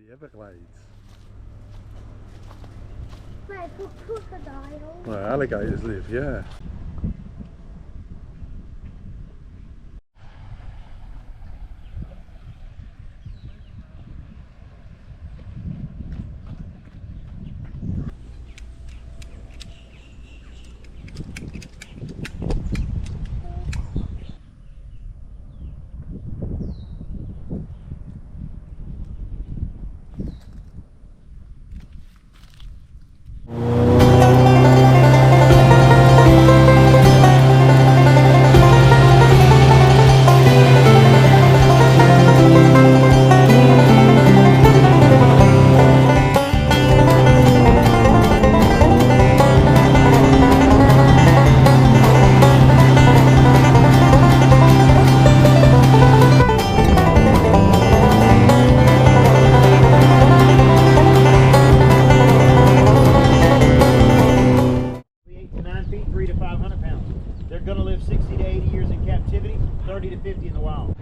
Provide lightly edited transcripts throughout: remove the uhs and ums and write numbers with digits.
The Everglades. Where for crocodiles? Where alligators live, yeah. They're going to live 60 to 80 years in captivity, 30 to 50 in the wild.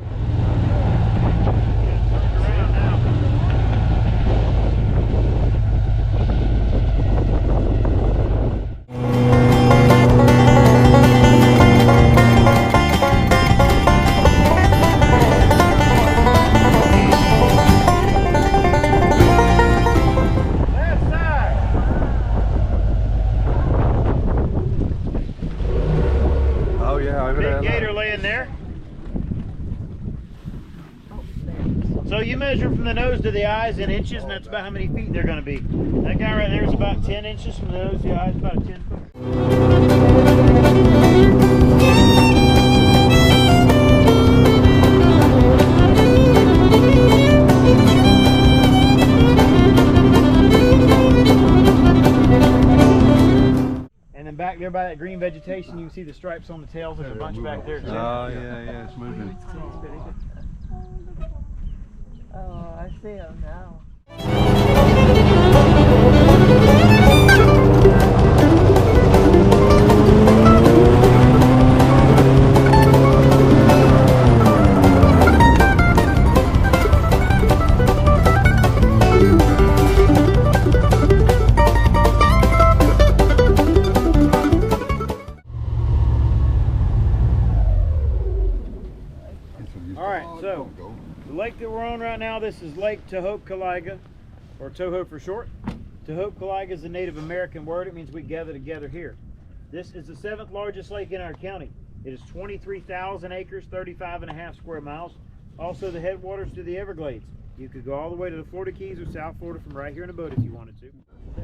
Big gator laying there. So you measure from the nose to the eyes in inches, and that's about how many feet they're going to be. That guy right there is about 10 inches from the nose to the eyes, about a 10 foot. Back there by that green vegetation, you can see the stripes on the tails. There's a bunch back there too. Oh yeah, it's moving. Oh, I see them now. So, the lake that we're on right now, this is Lake Tohoku-Kalaiga, or Toho for short. Tohoku-Kalaiga is a Native American word. It means we gather together here. This is the 7th largest lake in our county. It is 23,000 acres, 35.5 square miles. Also the headwaters to the Everglades. You could go all the way to the Florida Keys or South Florida from right here in a boat if you wanted to.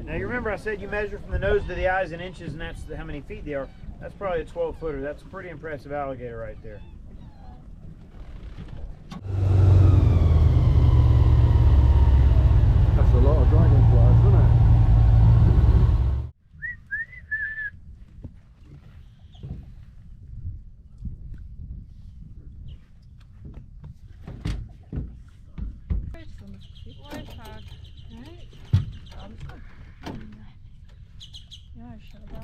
Now you remember I said you measure from the nose to the eyes in inches, and that's how many feet they are. That's probably a 12-footer. That's a pretty impressive alligator right there. That's a lot of dragonflies, isn't it? Ja, ich habe da.